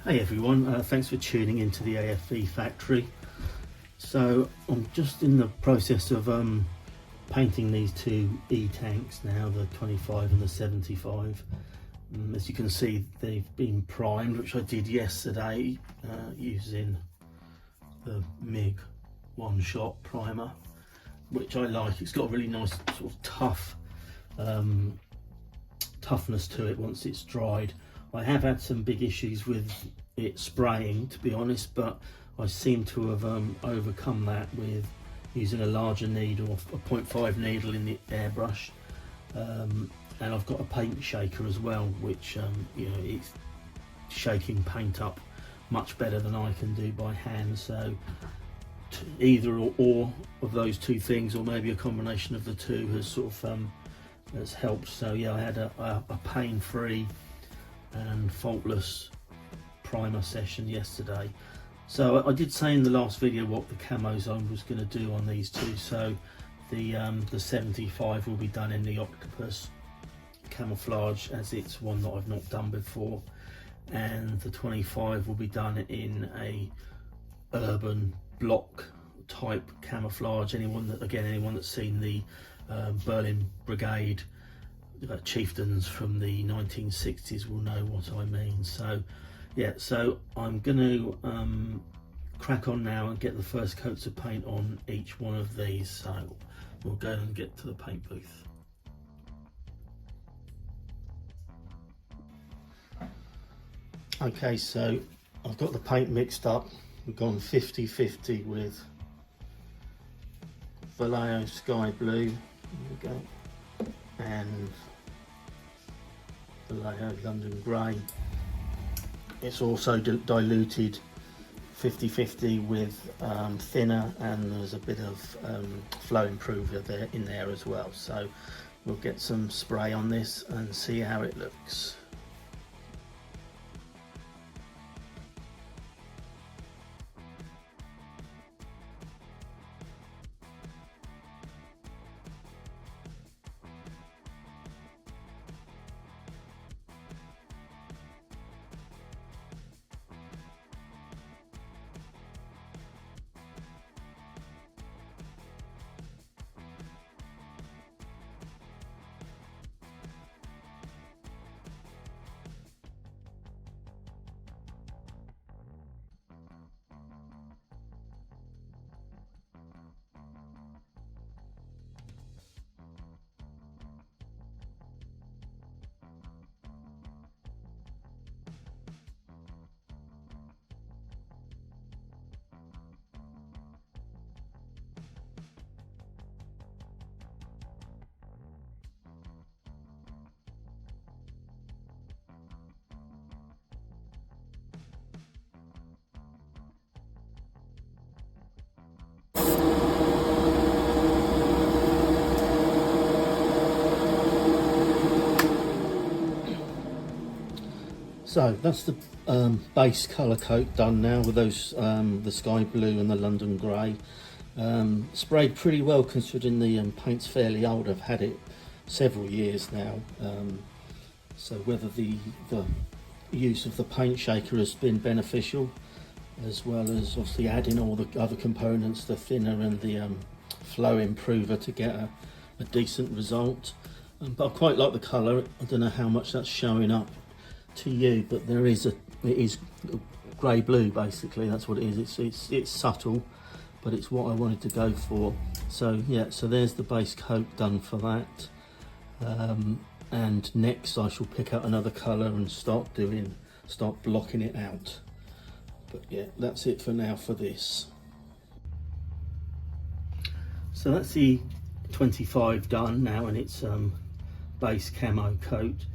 Hey everyone, thanks for tuning into the AFV factory. So I'm just in the process of painting these two E-tanks now, the 25 and the 75. As you can see, they've been primed, which I did yesterday using the MIG one-shot primer, which I like. It's got a really nice sort of toughness to it once it's dried. I have had some big issues with it spraying, to be honest, but I seem to have overcome that with using a larger needle, a 0.5 needle in the airbrush, and I've got a paint shaker as well, which you know, it's shaking paint up much better than I can do by hand. So either or of those two things, or maybe a combination of the two, has sort of has helped. So yeah, I had a pain-free and faultless primer session yesterday. So I did say in the last video what the camos I was going to do on these two. So the 75 will be done in the octopus camouflage, as it's one that I've not done before, and the 25 will be done in a urban block type camouflage. Anyone that's seen the Berlin Brigade chieftains from the 1960s will know what I mean. So yeah, so I'm going to crack on now and get the first coats of paint on each one of these. So we'll go and get to the paint booth. Okay, so I've got the paint mixed up. We've gone 50-50 with Vallejo Sky Blue, there we go, and Vallejo London Grey. It's also diluted 50-50 with thinner, and there's a bit of flow improver in there as well. So we'll get some spray on this and see how it looks. So that's the base colour coat done now with those the sky blue and the London grey. Sprayed pretty well considering the paint's fairly old. I've had it several years now. So whether the use of the paint shaker has been beneficial, as well as obviously adding all the other components, the thinner and the flow improver, to get a decent result. But I quite like the colour. I don't know how much that's showing up to you, but it is grey blue basically. That's what it is. It's subtle, but it's what I wanted to go for. So yeah, so there's the base coat done for that, and next I shall pick out another colour and start blocking it out. But yeah, that's it for now for this. So that's the 25 done now, and its base camo coat.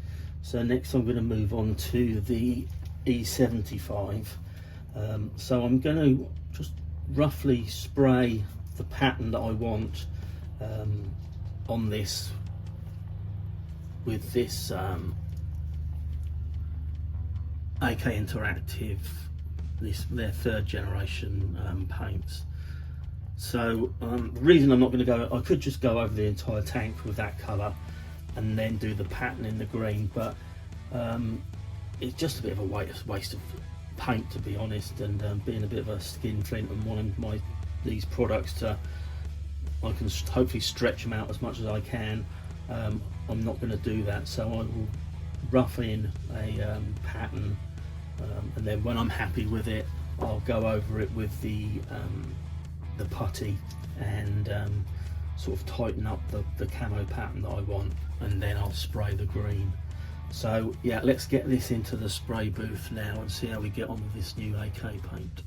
So next I'm going to move on to the E-75. So I'm going to just roughly spray the pattern that I want on this with this AK Interactive, their third generation paints. So the reason I'm not going to go, I could just go over the entire tank with that colour and then do the pattern in the green, but it's just a bit of a waste of paint, to be honest, and being a bit of a skinflint and wanting these products to, I can hopefully stretch them out as much as I can. I'm not going to do that, so I will rough in a pattern, and then when I'm happy with it, I'll go over it with the putty and sort of tighten up the camo pattern that I want, and then I'll spray the green. So yeah, let's get this into the spray booth now and see how we get on with this new AK paint.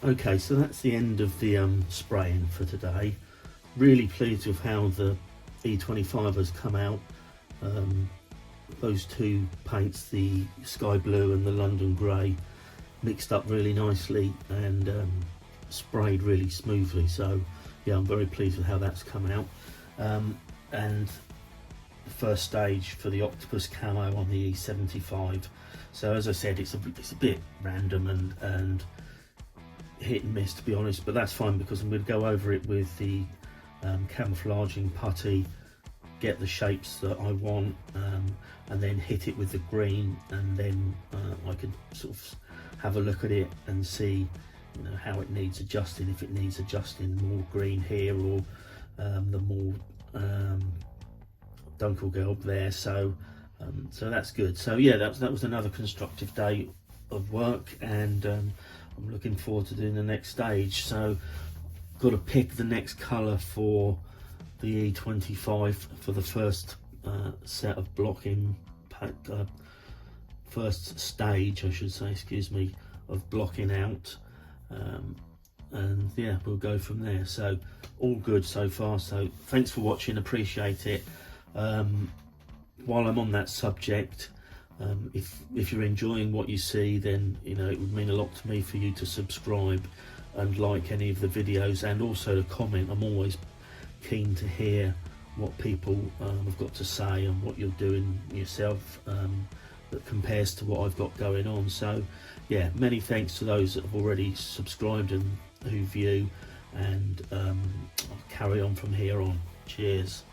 Okay, so that's the end of the spraying for today. Really pleased with how the E-25 has come out. Those two paints, the sky blue and the London grey, mixed up really nicely and sprayed really smoothly. So yeah, I'm very pleased with how that's come out. And the first stage for the octopus camo on the E-75. So as I said, it's a bit random and hit and miss, to be honest, but that's fine because I'm going to go over it with the camouflaging putty, get the shapes that I want, and then hit it with the green, and then I can sort of have a look at it and see, you know, how it needs adjusting, if it needs adjusting more green here or the more Dunkelgelb there. So that's good. So yeah, that was another constructive day of work, and I'm looking forward to doing the next stage. So got to pick the next colour for the E-25 for the first set of blocking first stage, I should say, excuse me, of blocking out, and yeah, we'll go from there. So all good so far, so thanks for watching, appreciate it. While I'm on that subject, if you're enjoying what you see, then you know it would mean a lot to me for you to subscribe and like any of the videos, and also to comment. I'm always keen to hear what people have got to say and what you're doing yourself that compares to what I've got going on. So yeah, many thanks to those that have already subscribed and who view, and I'll carry on from here on. Cheers.